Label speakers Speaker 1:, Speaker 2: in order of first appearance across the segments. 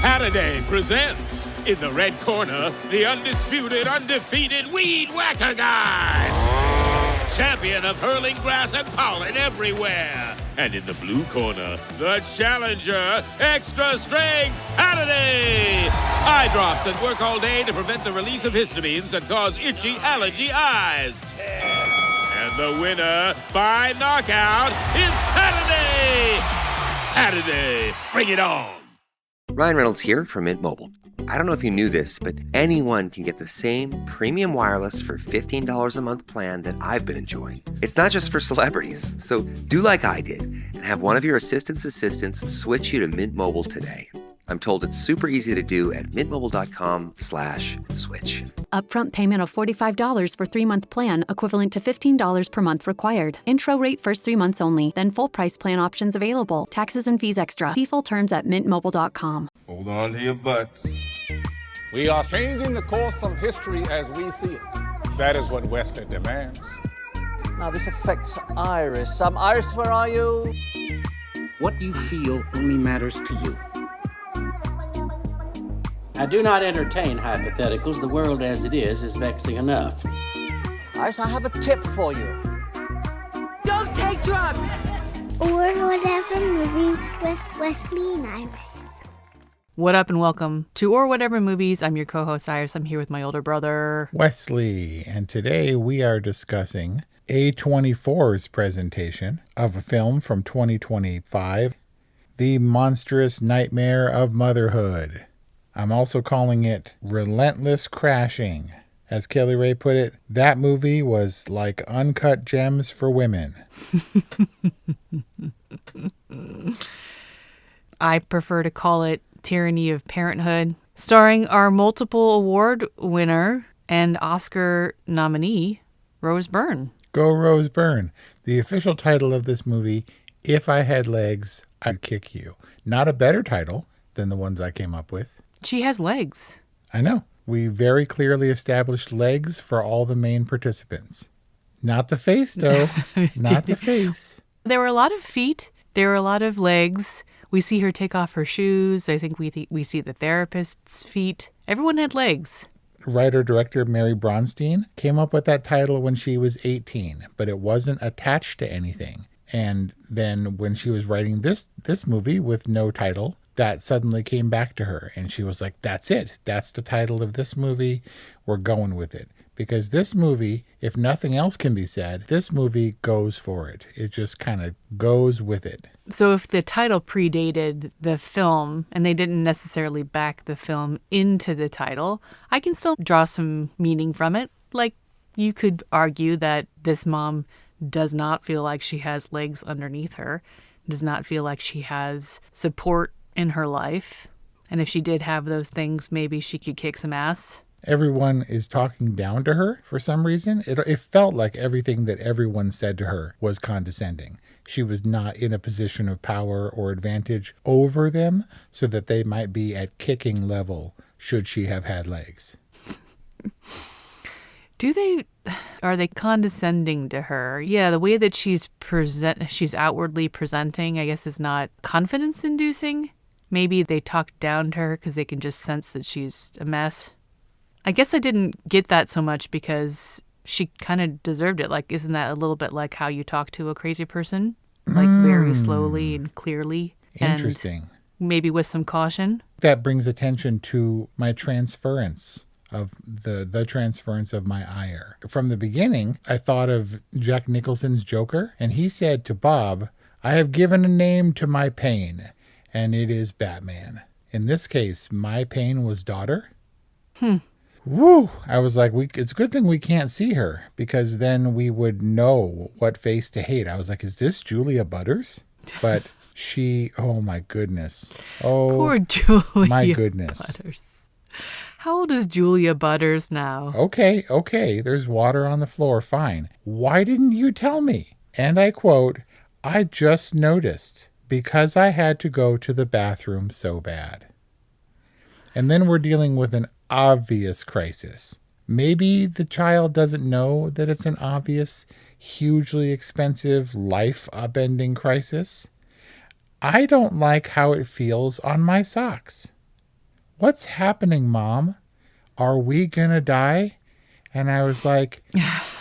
Speaker 1: Saturday presents, in the red corner, the undisputed, undefeated Weed Whacker Guy. Champion of hurling grass and pollen everywhere. And in the blue corner, the challenger, extra strength Saturday. Eye drops that work all day to prevent the release of histamines that cause itchy allergy eyes. And the winner by knockout is Saturday. Saturday, bring it on.
Speaker 2: Ryan Reynolds here from Mint Mobile. I don't know if you knew this, but anyone can get the same premium wireless for $15 a month plan that I've been enjoying. It's not just for celebrities. So do like I did and have one of your assistants switch you to Mint Mobile today. I'm told it's super easy to do at mintmobile.com/switch.
Speaker 3: Upfront payment of $45 for 3-month plan, equivalent to $15 per month required. Intro rate first 3 months only, then full price plan options available. Taxes and fees extra. See full terms at mintmobile.com.
Speaker 4: Hold on to your butts.
Speaker 5: We are changing the course of history as we see it. That is what Wesley demands.
Speaker 6: Now this affects Iris. Iris, where are you?
Speaker 7: What you feel only matters to you.
Speaker 8: I do not entertain hypotheticals. The world as it is vexing enough.
Speaker 6: Iris, I have a tip for you.
Speaker 9: Don't take drugs!
Speaker 10: Or Whatever Movies with Wesley and Iris.
Speaker 11: What up and welcome to Or Whatever Movies. I'm your co-host Iris. I'm here with my older brother
Speaker 12: Wesley, and today we are discussing A24's presentation of a film from 2025, The Monstrous Nightmare of Motherhood. I'm also calling it Relentless Crashing. As Kelly Ray put it, that movie was like uncut gems for women.
Speaker 11: I prefer to call it Tyranny of Parenthood, starring our multiple award winner and Oscar nominee, Rose Byrne.
Speaker 12: Go Rose Byrne. The official title of this movie, If I Had Legs, I'd Kick You. Not a better title than the ones I came up with.
Speaker 11: She has legs.
Speaker 12: I know. We very clearly established legs for all the main participants. Not the face, though. Not the face.
Speaker 11: There were a lot of feet. There were a lot of legs. We see her take off her shoes. I think we see the therapist's feet. Everyone had legs.
Speaker 12: Writer-director Mary Bronstein came up with that title when she was 18, but it wasn't attached to anything. And then when she was writing this movie with no title, that suddenly came back to her, and she was like, that's it. That's the title of this movie. We're going with it. Because this movie, if nothing else can be said, this movie goes for it. It just kind of goes with it.
Speaker 11: So if the title predated the film, and they didn't necessarily back the film into the title, I can still draw some meaning from it. Like, you could argue that this mom does not feel like she has legs underneath her, does not feel like she has support in her life. And if she did have those things, maybe she could kick some ass.
Speaker 12: Everyone is talking down to her for some reason. It felt like everything that everyone said to her was condescending. She was not in a position of power or advantage over them so that they might be at kicking level should she have had legs.
Speaker 11: Are they condescending to her? Yeah, the way that she's outwardly presenting, I guess, is not confidence inducing. Maybe they talk down to her because they can just sense that she's a mess. I guess I didn't get that so much because she kind of deserved it. Like, isn't that a little bit like how you talk to a crazy person? Like, very slowly and clearly.
Speaker 12: Interesting.
Speaker 11: And maybe with some caution.
Speaker 12: That brings attention to my transference of the transference of my ire. From the beginning, I thought of Jack Nicholson's Joker, and he said to Bob, I have given a name to my pain, and it is Batman. In this case, my pain was daughter. Woo! I was like, it's a good thing we can't see her, because then we would know what face to hate. I was like, is this Julia Butters? But she, oh my goodness. Oh,
Speaker 11: poor Julia
Speaker 12: my goodness.
Speaker 11: Butters. How old is Julia Butters now?
Speaker 12: Okay, there's water on the floor, fine. Why didn't you tell me? And I quote, I just noticed because I had to go to the bathroom so bad. And then we're dealing with an obvious crisis. Maybe the child doesn't know that it's an obvious, hugely expensive, life-upending crisis. I don't like how it feels on my socks. What's happening, Mom? Are we gonna die? And I was like,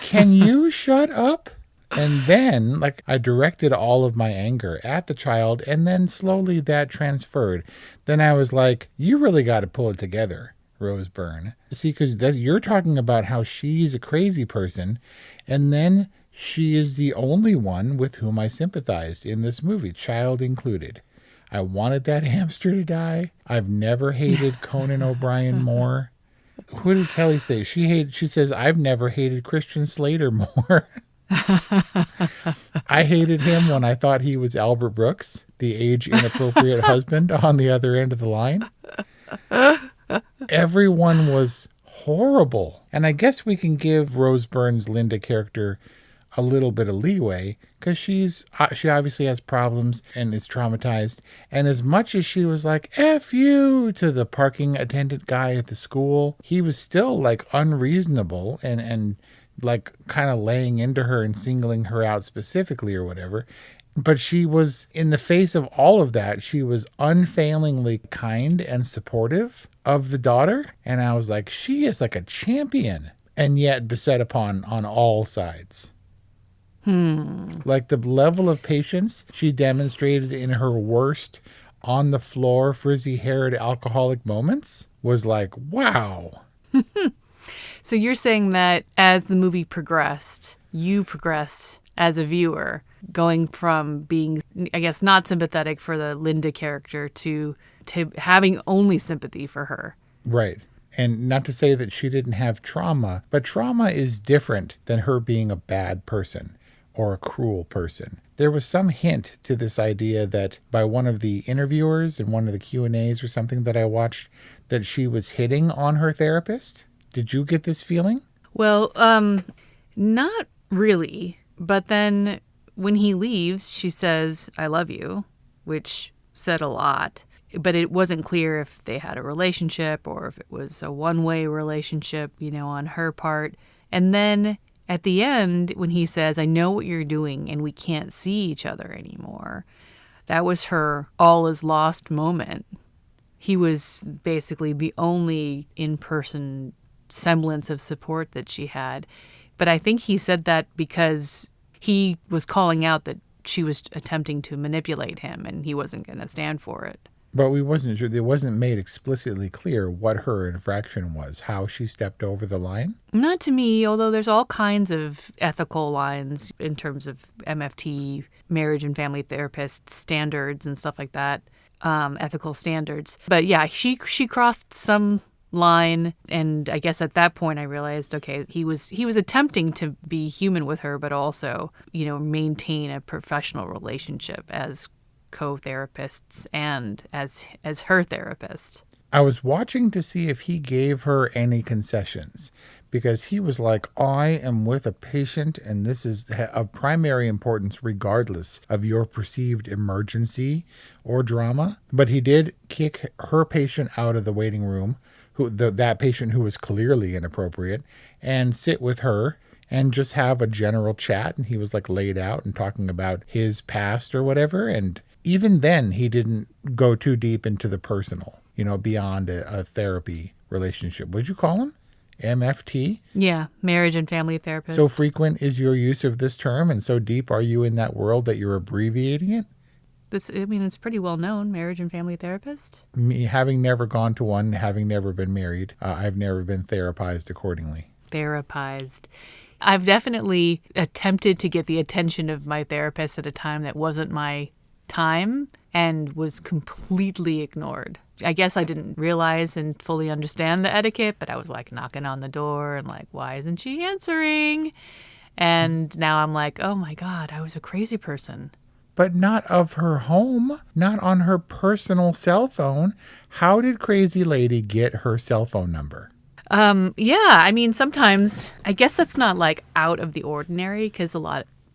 Speaker 12: can you shut up? And then, like, I directed all of my anger at the child, and then slowly that transferred. Then I was like, you really got to pull it together, Rose Byrne. See, because you're talking about how she's a crazy person, and then she is the only one with whom I sympathized in this movie, child included. I wanted that hamster to die. I've never hated Conan O'Brien more. Who did Kelly say? She says, I've never hated Christian Slater more. I hated him when I thought he was Albert Brooks, the age-inappropriate husband on the other end of the line. Everyone was horrible. And I guess we can give Rose Byrne's Linda character a little bit of leeway because she obviously has problems and is traumatized. And as much as she was like, F you to the parking attendant guy at the school, he was still like unreasonable and like kind of laying into her and singling her out specifically or whatever. But she was, in the face of all of that, she was unfailingly kind and supportive of the daughter. And I was like, she is like a champion, and yet beset upon on all sides. Like the level of patience she demonstrated in her worst on the floor, frizzy-haired alcoholic moments was like, wow.
Speaker 11: So you're saying that as the movie progressed, you progressed as a viewer, going from being, I guess, not sympathetic for the Linda character to having only sympathy for her.
Speaker 12: Right. And not to say that she didn't have trauma, but trauma is different than her being a bad person or a cruel person. There was some hint to this idea that by one of the interviewers in one of the Q&As or something that I watched, that she was hitting on her therapist. Did you get this feeling?
Speaker 11: Well, not really. But then when he leaves, she says, I love you, which said a lot. But it wasn't clear if they had a relationship or if it was a one-way relationship, on her part. And then at the end, when he says, I know what you're doing and we can't see each other anymore, that was her all is lost moment. He was basically the only in-person semblance of support that she had. But I think he said that because he was calling out that she was attempting to manipulate him and he wasn't going to stand for it.
Speaker 12: But we wasn't sure. It wasn't made explicitly clear what her infraction was, how she stepped over the line.
Speaker 11: Not to me, although there's all kinds of ethical lines in terms of MFT, marriage and family therapist standards and stuff like that, ethical standards. But yeah, she crossed some line, and I guess at that point I realized, okay, he was attempting to be human with her, but also, maintain a professional relationship as co-therapists and as her therapist.
Speaker 12: I was watching to see if he gave her any concessions, because he was like, I am with a patient and this is of primary importance regardless of your perceived emergency or drama. But he did kick her patient out of the waiting room, that patient who was clearly inappropriate, and sit with her and just have a general chat. And he was like laid out and talking about his past or whatever. And even then he didn't go too deep into the personal, beyond a therapy relationship. What'd you call him? MFT?
Speaker 11: Yeah, marriage and family therapist.
Speaker 12: So frequent is your use of this term, and so deep are you in that world that you're abbreviating it?
Speaker 11: It's pretty well known, marriage and family therapist.
Speaker 12: Me, having never gone to one, having never been married, I've never been therapized accordingly.
Speaker 11: Therapized. I've definitely attempted to get the attention of my therapist at a time that wasn't my time and was completely ignored. I guess I didn't realize and fully understand the etiquette, but I was like knocking on the door and like, why isn't she answering? And now I'm like, oh my God, I was a crazy person.
Speaker 12: But not of her home, not on her personal cell phone. How did Crazy Lady get her cell phone number?
Speaker 11: Sometimes I guess that's not like out of the ordinary, because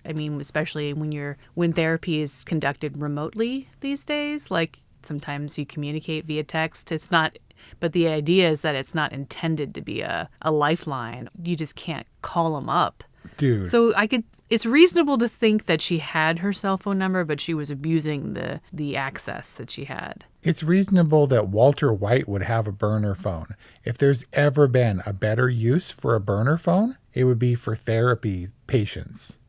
Speaker 11: especially when therapy is conducted remotely these days, like sometimes you communicate via text. But the idea is that it's not intended to be a lifeline. You just can't call them up.
Speaker 12: Dude.
Speaker 11: So it's reasonable to think that she had her cell phone number, but she was abusing the access that she had.
Speaker 12: It's reasonable that Walter White would have a burner phone. If there's ever been a better use for a burner phone, it would be for therapy patients.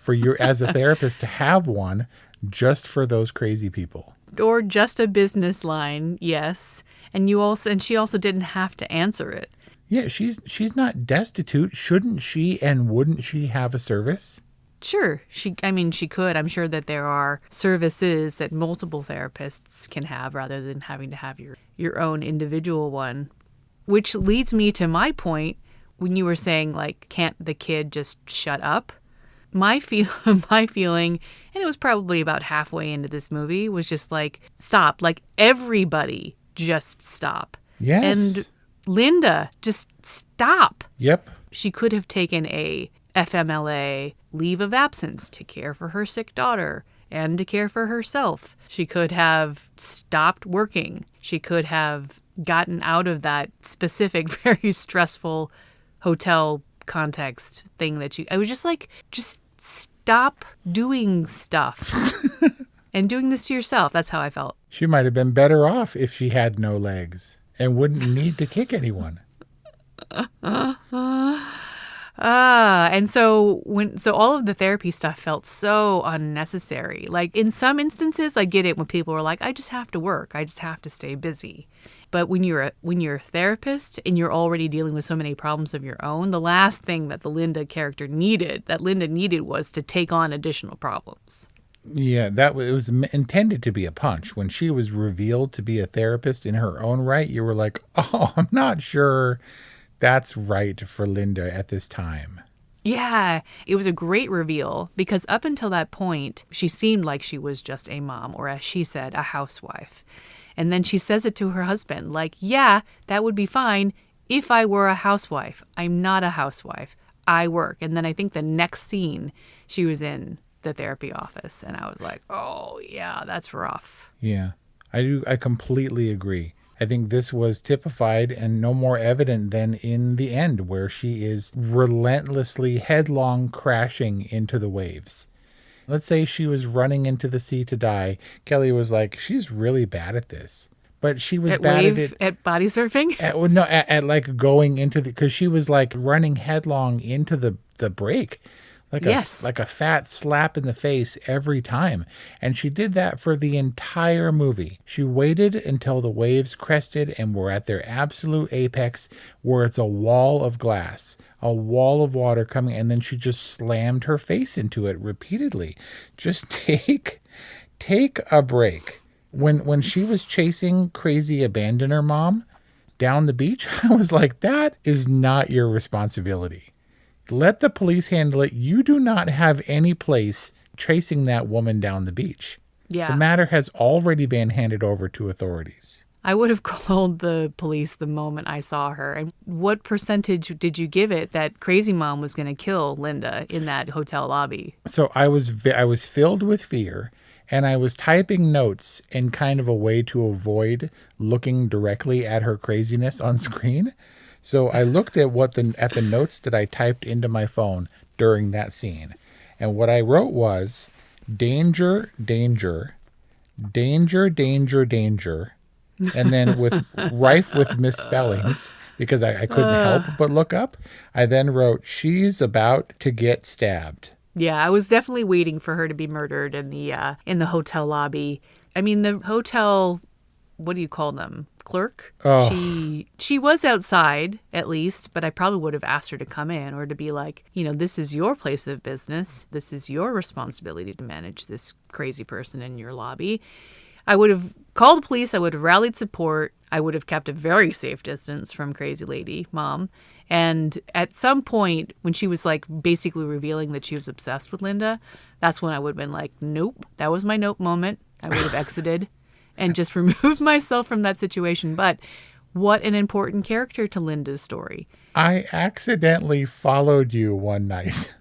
Speaker 12: For you as a therapist to have one just for those crazy people.
Speaker 11: Or just a business line, yes. And she also didn't have to answer it.
Speaker 12: Yeah, she's not destitute. Shouldn't she and wouldn't she have a service?
Speaker 11: Sure. She could. I'm sure that there are services that multiple therapists can have rather than having to have your own individual one. Which leads me to my point when you were saying, like, can't the kid just shut up? My feeling, and it was probably about halfway into this movie, was just like, stop. Like, everybody just stop.
Speaker 12: Yes.
Speaker 11: And Linda, just stop.
Speaker 12: Yep.
Speaker 11: She could have taken a FMLA leave of absence to care for her sick daughter and to care for herself. She could have stopped working. She could have gotten out of that specific, very stressful hotel context thing I was just like, just stop doing stuff and doing this to yourself. That's how I felt.
Speaker 12: She might have been better off if she had no legs and wouldn't need to kick anyone.
Speaker 11: And so all of the therapy stuff felt so unnecessary. Like, in some instances, I get it when people are like, I just have to work. I just have to stay busy. But when you're a therapist and you're already dealing with so many problems of your own, the last thing that the Linda character needed was to take on additional problems.
Speaker 12: Yeah, it was intended to be a punch. When she was revealed to be a therapist in her own right, you were like, oh, I'm not sure that's right for Linda at this time.
Speaker 11: Yeah, it was a great reveal because up until that point, she seemed like she was just a mom, or as she said, a housewife. And then she says it to her husband, like, yeah, that would be fine if I were a housewife. I'm not a housewife. I work. And then I think the next scene, she was in the therapy office. And I was like, oh, yeah, that's rough.
Speaker 12: Yeah, I completely agree. I think this was typified and no more evident than in the end, where she is relentlessly headlong crashing into the waves. Let's say she was running into the sea to die. Kelly was like, she's really bad at this. But she was bad at it.
Speaker 11: At body surfing?
Speaker 12: At like going into because she was like running headlong into the break. Like a fat slap in the face every time. And she did that for the entire movie. She waited until the waves crested and were at their absolute apex, where it's a wall of glass, a wall of water coming, and then she just slammed her face into it repeatedly. Just take a break. When she was chasing crazy abandoner mom down the beach, I was like, that is not your responsibility. Let the police handle it. You do not have any place chasing that woman down the beach.
Speaker 11: Yeah.
Speaker 12: The matter has already been handed over to authorities.
Speaker 11: I would have called the police the moment I saw her. And what percentage did you give it that Crazy Mom was going to kill Linda in that hotel lobby?
Speaker 12: So I was filled with fear, and I was typing notes in kind of a way to avoid looking directly at her craziness on screen. So I looked at the notes that I typed into my phone during that scene. And what I wrote was, danger, danger, danger, danger, danger. And then rife with misspellings, because I couldn't help but look up. I then wrote, she's about to get stabbed.
Speaker 11: Yeah, I was definitely waiting for her to be murdered in the hotel lobby. I mean, the hotel, what do you call them? Clerk.
Speaker 12: Oh.
Speaker 11: She was outside at least, but I probably would have asked her to come in or to be like, this is your place of business. This is your responsibility to manage this crazy person in your lobby. I would have called the police. I would have rallied support. I would have kept a very safe distance from Crazy Lady Mom. And at some point when she was like basically revealing that she was obsessed with Linda, that's when I would have been like, nope, that was my nope moment. I would have exited and just removed myself from that situation. But what an important character to Linda's story.
Speaker 12: I accidentally followed you one night.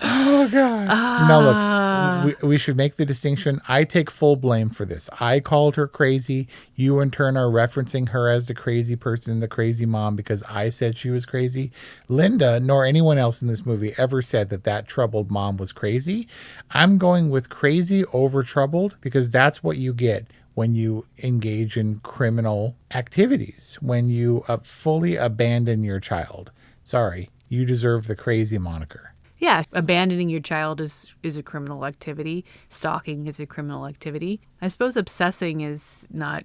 Speaker 12: Oh, God. Now, look, we should make the distinction. I take full blame for this. I called her crazy. You in turn are referencing her as the crazy person, the crazy mom, because I said she was crazy. Linda, nor anyone else in this movie ever said that troubled mom was crazy. I'm going with crazy over troubled because that's what you get when you engage in criminal activities, when you fully abandon your child. Sorry, you deserve the crazy moniker.
Speaker 11: Yeah, abandoning your child is a criminal activity. Stalking is a criminal activity. I suppose obsessing is not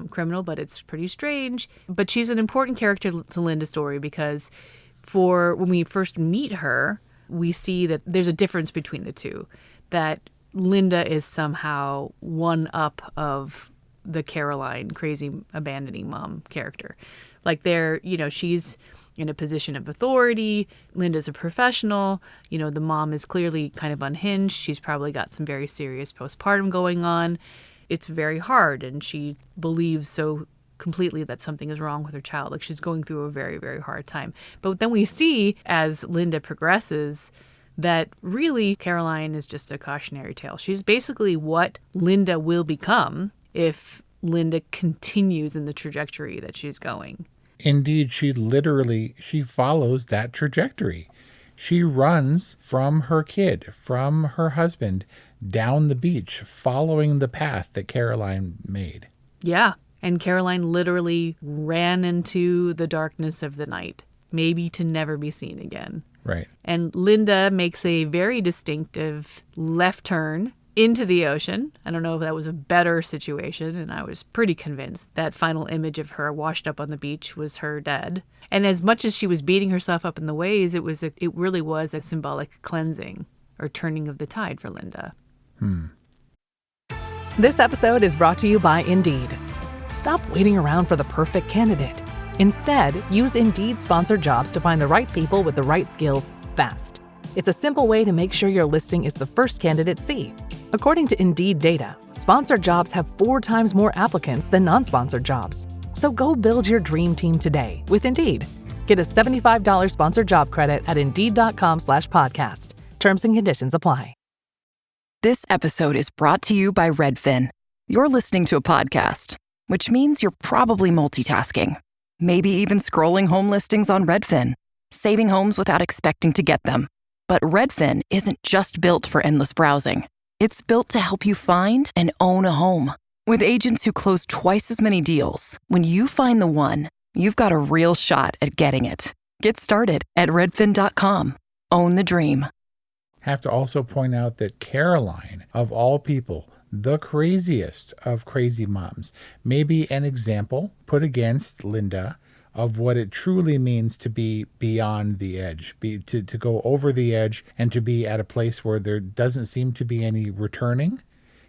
Speaker 11: criminal, but it's pretty strange. But she's an important character to Linda's story because when we first meet her, we see that there's a difference between the two. That Linda is somehow one up of the Caroline crazy abandoning mom character. Like she's in a position of authority. Linda's a professional. The mom is clearly kind of unhinged. She's probably got some very serious postpartum going on. It's very hard, and she believes so completely that something is wrong with her child. Like she's going through a very, very hard time. But then we see as Linda progresses that really Caroline is just a cautionary tale. She's basically what Linda will become if Linda continues in the trajectory that she's going.
Speaker 12: Indeed, she follows that trajectory. She runs from her kid, from her husband, down the beach, following the path that Caroline made.
Speaker 11: Yeah, and Caroline literally ran into the darkness of the night, maybe to never be seen again.
Speaker 12: Right.
Speaker 11: And Linda makes a very distinctive left turn into the ocean. I don't know if that was a better situation, and I was pretty convinced that final image of her washed up on the beach was her dead. And as much as she was beating herself up in the waves, it really was a symbolic cleansing or turning of the tide for Linda.
Speaker 4: This episode is brought to you by Indeed. Stop waiting around for the perfect candidate. Instead, use Indeed sponsored jobs to find the right people with the right skills fast. It's a simple way to make sure your listing is the first candidates see. According to Indeed data, sponsored jobs have 4 times more applicants than non-sponsored jobs. So go build your dream team today with Indeed. Get a $75 sponsored job credit at Indeed.com/podcast. Terms and conditions apply.
Speaker 13: This episode is brought to you by Redfin. You're listening to a podcast, which means you're probably multitasking. Maybe even scrolling home listings on Redfin, saving homes without expecting to get them. But Redfin isn't just built for endless browsing. It's built to help you find and own a home. With agents who close twice as many deals, when you find the one, you've got a real shot at getting it. Get started at redfin.com. Own the dream.
Speaker 12: Have to also point out that Caroline, of all people, the craziest of crazy moms, may be an example put against Linda of what it truly means to be beyond the edge, to go over the edge and to be at a place where there doesn't seem to be any returning.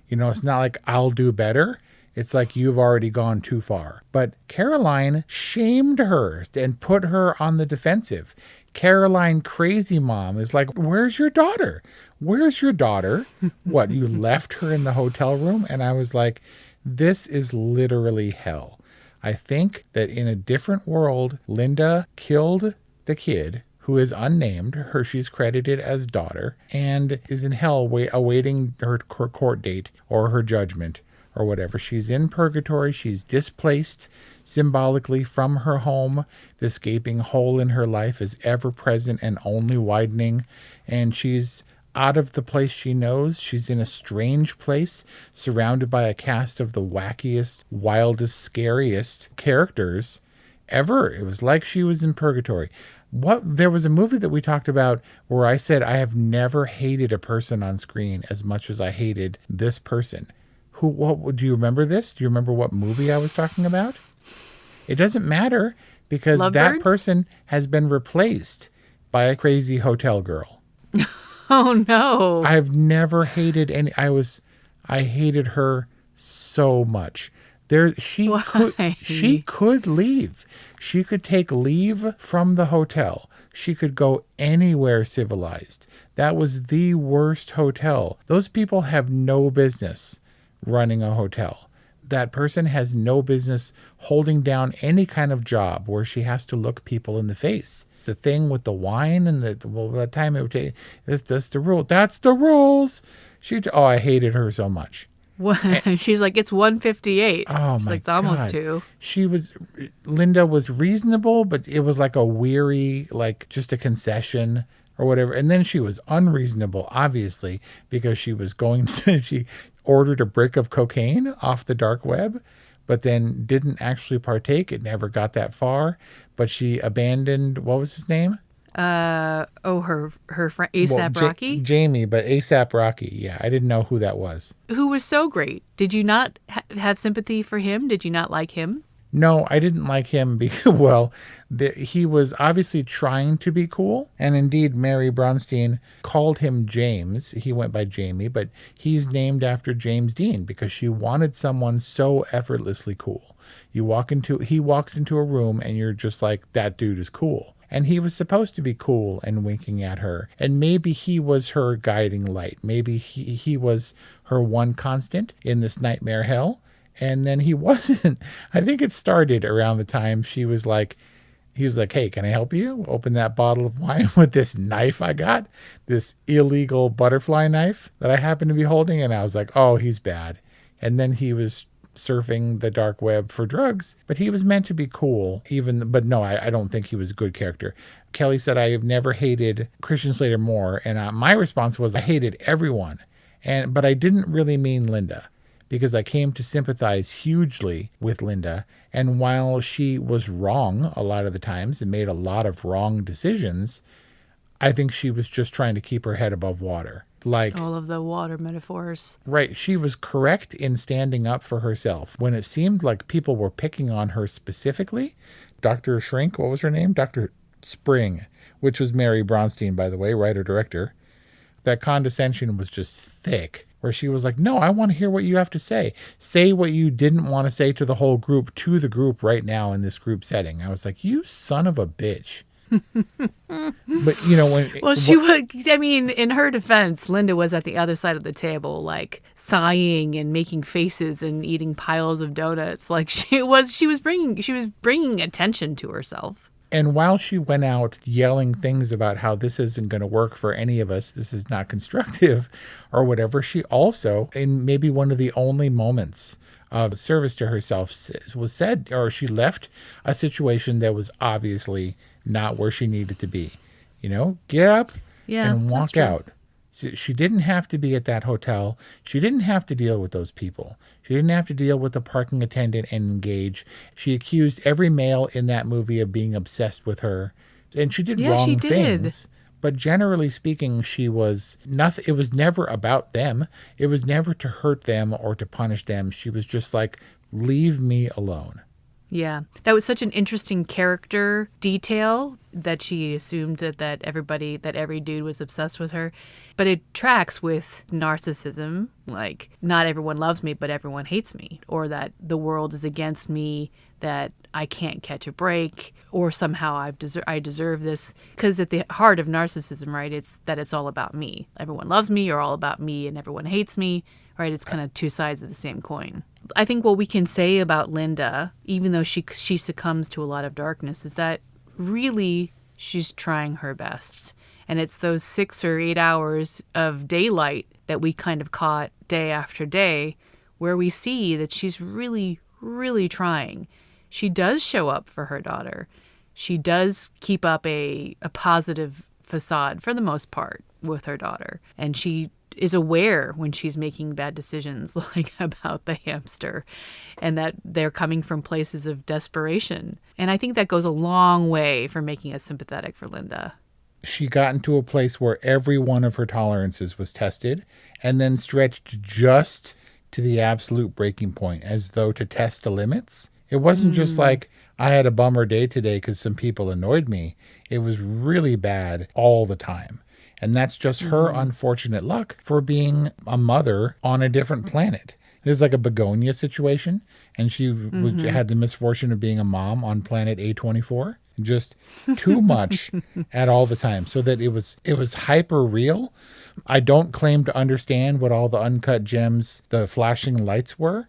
Speaker 12: It's not like I'll do better. It's like you've already gone too far. But Caroline shamed her and put her on the defensive. Caroline crazy mom is like, where's your daughter? Where's your daughter? What, you left her in the hotel room? And I was like, this is literally hell. I think that in a different world, Linda killed the kid who is unnamed. She's credited as daughter and is in hell awaiting her court date or her judgment or whatever. She's in purgatory. She's displaced symbolically from her home. This gaping hole in her life is ever present and only widening. And she's out of the place she knows. She's in a strange place, surrounded by a cast of the wackiest, wildest, scariest characters ever. It was like she was in purgatory. There was a movie that we talked about where I said I have never hated a person on screen as much as I hated this person. Do you remember this? Do you remember what movie I was talking about? It doesn't matter because that person has been replaced by a crazy hotel girl.
Speaker 11: Oh no.
Speaker 12: I've never hated I hated her so much. She could leave. She could take leave from the hotel. She could go anywhere civilized. That was the worst hotel. Those people have no business running a hotel. That person has no business holding down any kind of job where she has to look people in the face. The thing with the wine and that time it would take, that's the rule. That's the rules. I hated her so much.
Speaker 11: She's like, it's 1:58.
Speaker 12: Oh,
Speaker 11: She's
Speaker 12: my
Speaker 11: like, it's almost
Speaker 12: God.
Speaker 11: 2.
Speaker 12: Linda was reasonable, but it was like a weary, like just a concession or whatever. And then she was unreasonable, obviously, because she ordered a brick of cocaine off the dark web, but then didn't actually partake. It never got that far, but she abandoned, what was his name?
Speaker 11: Her friend ASAP Rocky?
Speaker 12: Jamie, but ASAP Rocky. Yeah, I didn't know who that was.
Speaker 11: Who was so great. Did you not have sympathy for him? Did you not like him?
Speaker 12: No, I didn't like him because, he was obviously trying to be cool. And indeed, Mary Bronstein called him James. He went by Jamie, but he's named after James Dean because she wanted someone so effortlessly cool. He walks into a room and you're just like, that dude is cool. And he was supposed to be cool and winking at her. And maybe he was her guiding light. Maybe he was her one constant in this nightmare hell. And then he wasn't. I think it started around the time he was like, hey, can I help you? Open that bottle of wine with this knife I got, this illegal butterfly knife that I happen to be holding. And I was like, oh, he's bad. And then he was surfing the dark web for drugs, but he was meant to be cool. But no, I don't think he was a good character. Kelly said, I have never hated Christian Slater more. And my response was, I hated everyone. But I didn't really mean Linda, because I came to sympathize hugely with Linda. And while she was wrong a lot of the times and made a lot of wrong decisions, I think she was just trying to keep her head above water. Like
Speaker 11: all of the water metaphors.
Speaker 12: Right. She was correct in standing up for herself. When it seemed like people were picking on her specifically, Dr. Shrink, what was her name? Dr. Spring, which was Mary Bronstein, by the way, writer-director. That condescension was just thick, where she was like, no, I want to hear what you have to say. Say what you didn't want to say to the whole group, to the group right now in this group setting. I was like, you son of a bitch. But
Speaker 11: in her defense, Linda was at the other side of the table, like sighing and making faces and eating piles of donuts. Like she was bringing attention to herself.
Speaker 12: And while she went out yelling things about how this isn't going to work for any of us, this is not constructive or whatever, she also, in maybe one of the only moments of service to herself, she left a situation that was obviously not where she needed to be. Get up and walk out. She didn't have to be at that hotel. She didn't have to deal with those people. She didn't have to deal with the parking attendant and engage. She accused every male in that movie of being obsessed with her. And she did wrong things. But generally speaking, she was nothing. It was never about them. It was never to hurt them or to punish them. She was just like, leave me alone.
Speaker 11: Yeah, that was such an interesting character detail that she assumed that every dude was obsessed with her. But it tracks with narcissism, like not everyone loves me, but everyone hates me, or that the world is against me, that I can't catch a break, or somehow I deserve this. Because at the heart of narcissism, right, it's all about me. Everyone loves me, or all about me, and everyone hates me. Right, it's kind of two sides of the same coin. I think what we can say about Linda, even though she succumbs to a lot of darkness, is that really she's trying her best. And it's those 6 or 8 hours of daylight that we kind of caught day after day where we see that she's really, really trying. She does show up for her daughter. She does keep up a positive facade for the most part with her daughter. And she is aware when she's making bad decisions, like about the hamster, and that they're coming from places of desperation. And I think that goes a long way for making us sympathetic for Linda.
Speaker 12: She got into a place where every one of her tolerances was tested and then stretched just to the absolute breaking point, as though to test the limits. It wasn't just like, I had a bummer day today because some people annoyed me. It was really bad all the time. And that's just her unfortunate luck for being a mother on a different planet. There's like a begonia situation, and she had the misfortune of being a mom on planet A24. Just too much at all the time, so that it was hyper real. I don't claim to understand what all the uncut gems, the flashing lights were.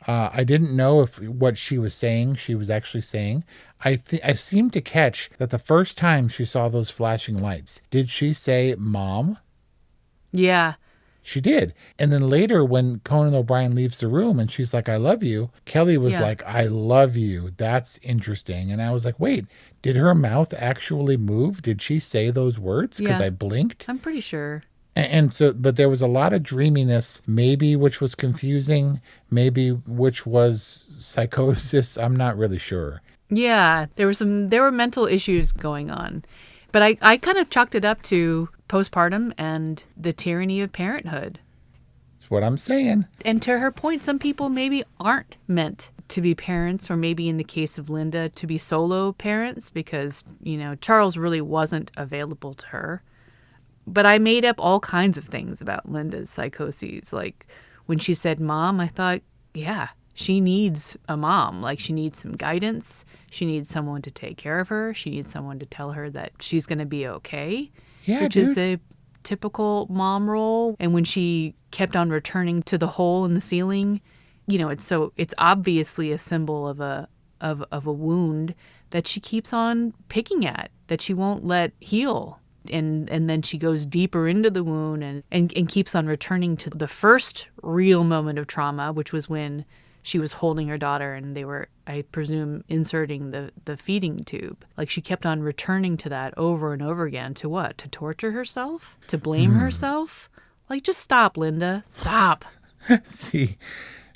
Speaker 12: I didn't know if what she was saying, she was actually saying. I seemed to catch that the first time she saw those flashing lights, did she say, Mom?
Speaker 11: Yeah.
Speaker 12: She did. And then later when Conan O'Brien leaves the room and she's like, I love you, Kelly was like, I love you. That's interesting. And I was like, wait, did her mouth actually move? Did she say those words? Because I blinked.
Speaker 11: I'm pretty sure.
Speaker 12: And so, but there was a lot of dreaminess, maybe which was confusing, maybe which was psychosis. I'm not really sure.
Speaker 11: Yeah, there were mental issues going on. But I kind of chalked it up to postpartum and the tyranny of parenthood.
Speaker 12: That's what I'm saying.
Speaker 11: And to her point, some people maybe aren't meant to be parents, or maybe in the case of Linda, to be solo parents because, Charles really wasn't available to her. But I made up all kinds of things about Linda's psychoses. Like when she said mom, I thought, yeah, she needs a mom. Like she needs some guidance. She needs someone to take care of her. She needs someone to tell her that she's going to be okay, which is a typical mom role. And when she kept on returning to the hole in the ceiling, it's obviously a symbol of a wound that she keeps on picking at, that she won't let heal. And then she goes deeper into the wound and keeps on returning to the first real moment of trauma, which was when she was holding her daughter and they were, I presume, inserting the feeding tube. Like she kept on returning to that over and over again. To what? To torture herself? To blame herself? Like, just stop, Linda. Stop.
Speaker 12: See,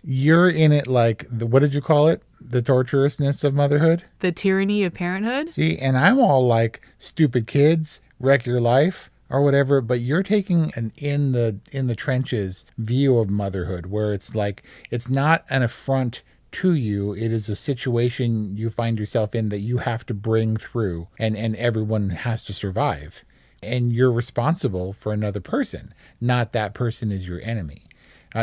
Speaker 12: you're in it like, what did you call it? The torturousness of motherhood?
Speaker 11: The tyranny of parenthood?
Speaker 12: See, and I'm all like, stupid kids, wreck your life or whatever, but you're taking an in the trenches view of motherhood where it's like, it's not an affront to you. It is a situation you find yourself in that you have to bring through and everyone has to survive. And you're responsible for another person, not that person is your enemy.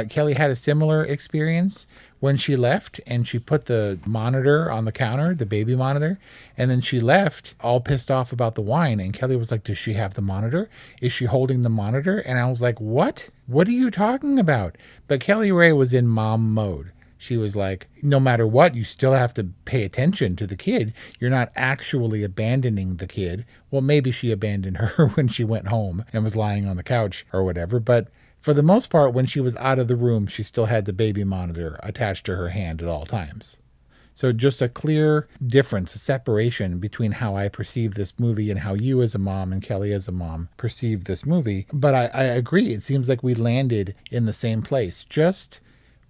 Speaker 12: Kelly had a similar experience when she left and she put the monitor on the counter, the baby monitor, and then she left all pissed off about the wine. And Kelly was like, does she have the monitor? Is she holding the monitor? And I was like, what? What are you talking about? But Kelly Ray was in mom mode. She was like, no matter what, you still have to pay attention to the kid. You're not actually abandoning the kid. Well, maybe she abandoned her when she went home and was lying on the couch or whatever, but for the most part, when she was out of the room, she still had the baby monitor attached to her hand at all times. So just a clear difference, a separation between how I perceive this movie and how you as a mom and Kelly as a mom perceive this movie. But I agree. It seems like we landed in the same place. Just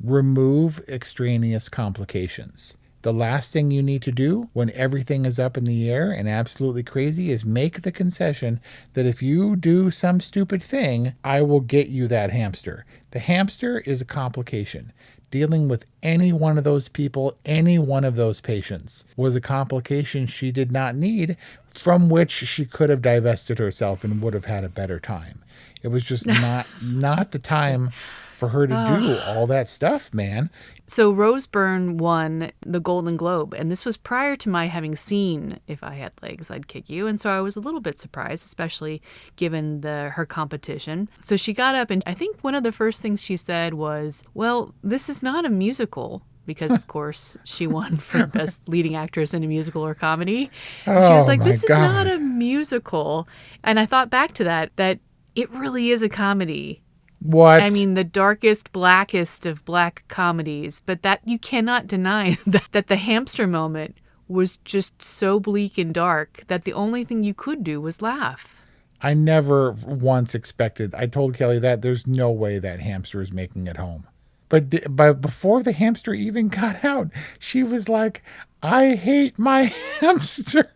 Speaker 12: remove extraneous complications. The last thing you need to do when everything is up in the air and absolutely crazy is make the concession that if you do some stupid thing, I will get you that hamster. The hamster is a complication. Dealing with any one of those people, any one of those patients, was a complication she did not need, from which she could have divested herself and would have had a better time. It was just not the time for her to do all that stuff, man.
Speaker 11: So Rose Byrne won the Golden Globe, and this was prior to my having seen If I Had Legs, I'd Kick You, and so I was a little bit surprised, especially given her competition. So she got up, and I think one of the first things she said was, well, this is not a musical, because, of course, she won for Best Leading Actress in a Musical or Comedy. And she was like, this is not a musical. And I thought back to that it really is a comedy.
Speaker 12: What?
Speaker 11: I mean, the darkest, blackest of black comedies, but that you cannot deny that the hamster moment was just so bleak and dark that the only thing you could do was laugh.
Speaker 12: I never once expected, I told Kelly that there's no way that hamster is making it home. But before the hamster even got out, she was like, I hate my hamster.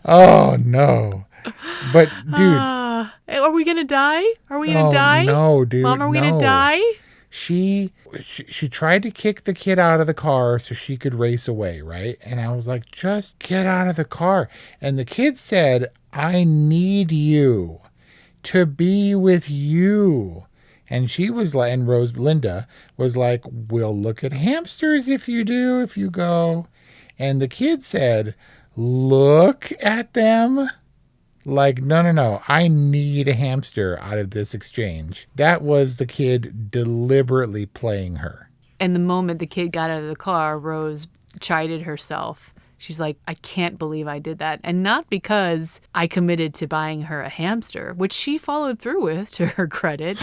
Speaker 12: Oh, no. But, dude.
Speaker 11: Are we going to die? Are we going to die?
Speaker 12: No, dude.
Speaker 11: Mom, are we going to die?
Speaker 12: She tried to kick the kid out of the car so she could race away, right? And I was like, just get out of the car. And the kid said, I need you to be with you. And she was like, and Linda was like, we'll look at hamsters if you go. And the kid said, look at them. Like, no, I need a hamster out of this exchange. That was the kid deliberately playing her.
Speaker 11: And the moment the kid got out of the car, Rose chided herself She's like, I can't believe I did that. And not because I committed to buying her a hamster, which she followed through with, to her credit,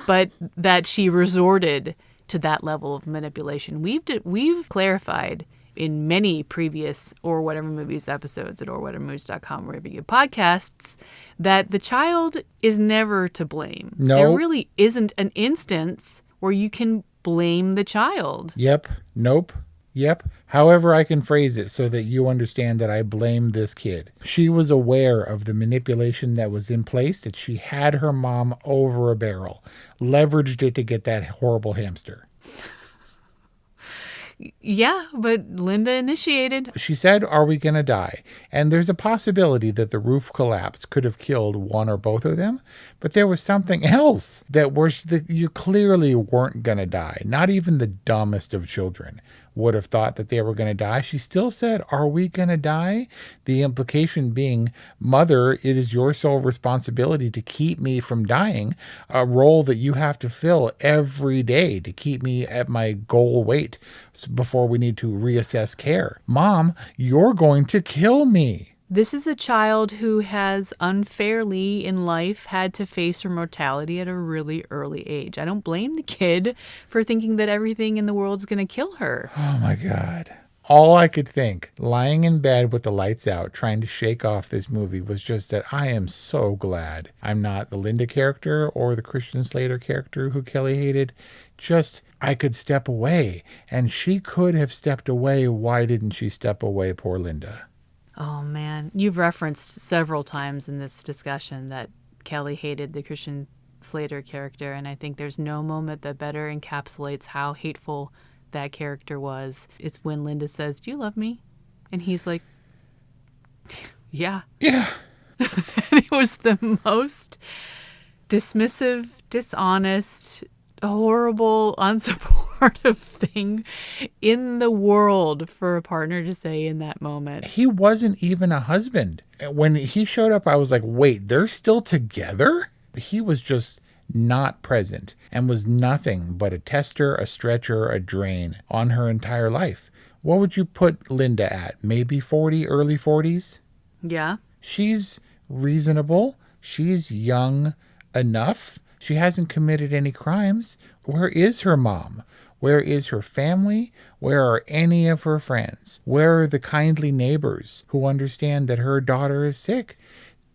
Speaker 11: but that she resorted to that level of manipulation. We've clarified in many previous Or Whatever Movies episodes at orwhatevermovies.com, wherever you get podcasts, that the child is never to blame.
Speaker 12: No.
Speaker 11: There really isn't an instance where you can blame the child.
Speaker 12: Yep. Nope. Yep. However I can phrase it so that you understand that I blame this kid. She was aware of the manipulation that was in place, that she had her mom over a barrel, leveraged it to get that horrible hamster.
Speaker 11: Yeah, but Linda initiated.
Speaker 12: She said, are we going to die? And there's a possibility that the roof collapse could have killed one or both of them. But there was something else that you clearly weren't going to die. Not even the dumbest of children would have thought that they were going to die. She still said, are we going to die? The implication being, mother, it is your sole responsibility to keep me from dying, a role that you have to fill every day to keep me at my goal weight before we need to reassess care. Mom, you're going to kill me.
Speaker 11: This is a child who has unfairly in life had to face her mortality at a really early age. I don't blame the kid for thinking that everything in the world is going to kill her.
Speaker 12: Oh my God. All I could think, lying in bed with the lights out, trying to shake off this movie, was just that I am so glad I'm not the Linda character or the Christian Slater character who Kelly hated. Just, I could step away. And she could have stepped away. Why didn't she step away, poor Linda?
Speaker 11: Oh, man. You've referenced several times in this discussion that Kelly hated the Christian Slater character, and I think there's no moment that better encapsulates how hateful that character was. It's when Linda says, do you love me? And he's like, yeah.
Speaker 12: Yeah.
Speaker 11: And it was the most dismissive, dishonest, horrible, unsupportive thing in the world for a partner to say in that moment.
Speaker 12: He wasn't even a husband. When he showed up, I was like, wait, they're still together? He was just not present and was nothing but a tester, a stretcher, a drain on her entire life. What would you put Linda at? Maybe 40, early 40s?
Speaker 11: Yeah.
Speaker 12: She's reasonable. She's young enough. She hasn't committed any crimes. Where is her mom? Where is her family? Where are any of her friends? Where are the kindly neighbors who understand that her daughter is sick?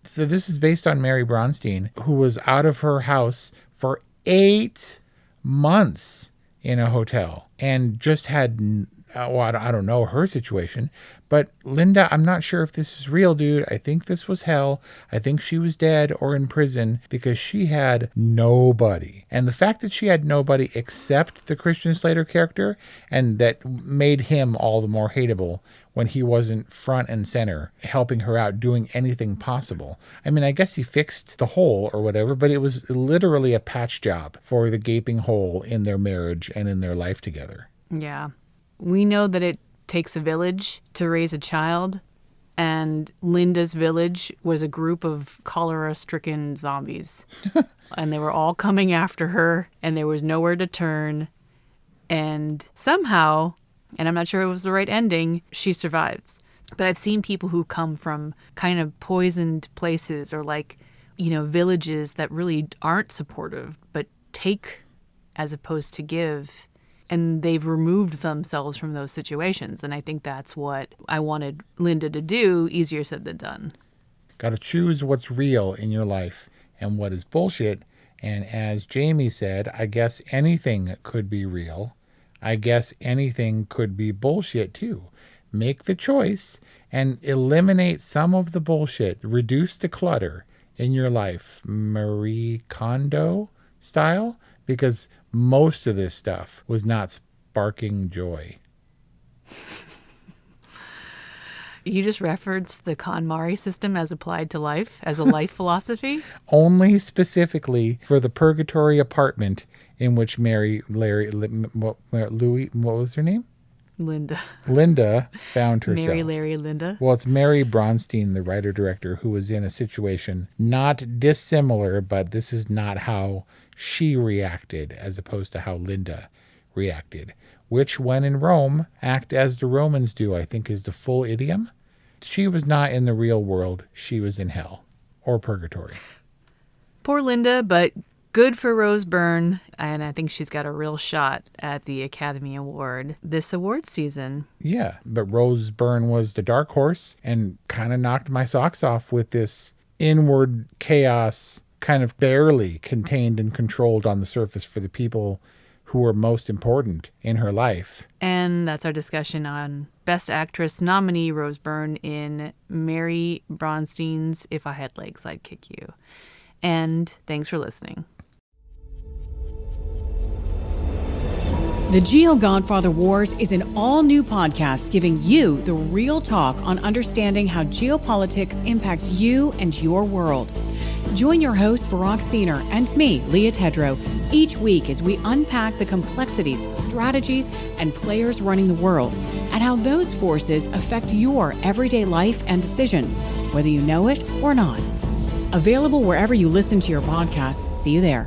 Speaker 12: So this is based on Mary Bronstein, who was out of her house for 8 months in a hotel and just had, well, I don't know her situation, but Linda, I'm not sure if this is real, dude. I think this was hell. I think she was dead or in prison because she had nobody. And the fact that she had nobody except the Christian Slater character, and that made him all the more hateable when he wasn't front and center, helping her out, doing anything possible. I mean, I guess he fixed the hole or whatever, but it was literally a patch job for the gaping hole in their marriage and in their life together.
Speaker 11: Yeah. We know that it takes a village to raise a child, and Linda's village was a group of cholera-stricken zombies. And they were all coming after her, and there was nowhere to turn. And somehow, and I'm not sure it was the right ending, she survives. But I've seen people who come from kind of poisoned places, or like, you know, villages that really aren't supportive, but take as opposed to give. And they've removed themselves from those situations. And I think that's what I wanted Linda to do. Easier said than done.
Speaker 12: Got to choose what's real in your life and what is bullshit. And as Jamie said, I guess anything could be real. I guess anything could be bullshit too. Make the choice and eliminate some of the bullshit. Reduce the clutter in your life. Marie Kondo style. Because most of this stuff was not sparking joy.
Speaker 11: You just referenced the KonMari system as applied to life, as a life philosophy?
Speaker 12: Only specifically for the purgatory apartment in which Louis, what was her name? Linda found herself.
Speaker 11: Mary, Larry, Linda.
Speaker 12: Well, it's Mary Bronstein, the writer-director, who was in a situation not dissimilar, but this is not how she reacted as opposed to how Linda reacted, which when in Rome, act as the Romans do, I think is the full idiom. She was not in the real world. She was in hell or purgatory.
Speaker 11: Poor Linda, but good for Rose Byrne, and I think she's got a real shot at the Academy Award this award season.
Speaker 12: Yeah, but Rose Byrne was the dark horse and kind of knocked my socks off with this inward chaos, kind of barely contained and controlled on the surface for the people who were most important in her life.
Speaker 11: And that's our discussion on Best Actress nominee Rose Byrne in Mary Bronstein's If I Had Legs, I'd Kick You. And thanks for listening.
Speaker 14: The Geo Godfather Wars is an all-new podcast giving you the real talk on understanding how geopolitics impacts you and your world. Join your host, Barack Senior, and me, Leah Tedrow, each week as we unpack the complexities, strategies, and players running the world, and how those forces affect your everyday life and decisions, whether you know it or not. Available wherever you listen to your podcasts. See you there.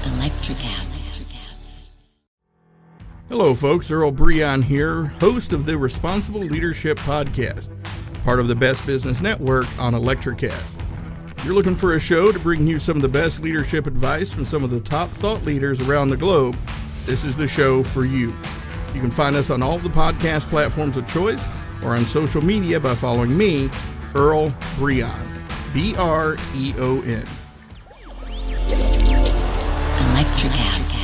Speaker 15: Electricast. Hello, folks. Earl Breon here, host of the Responsible Leadership Podcast, part of the Best Business Network on Electricast. If you're looking for a show to bring you some of the best leadership advice from some of the top thought leaders around the globe, this is the show for you. You can find us on all the podcast platforms of choice or on social media by following me, Earl Breon, B-R-E-O-N.
Speaker 14: Electricast.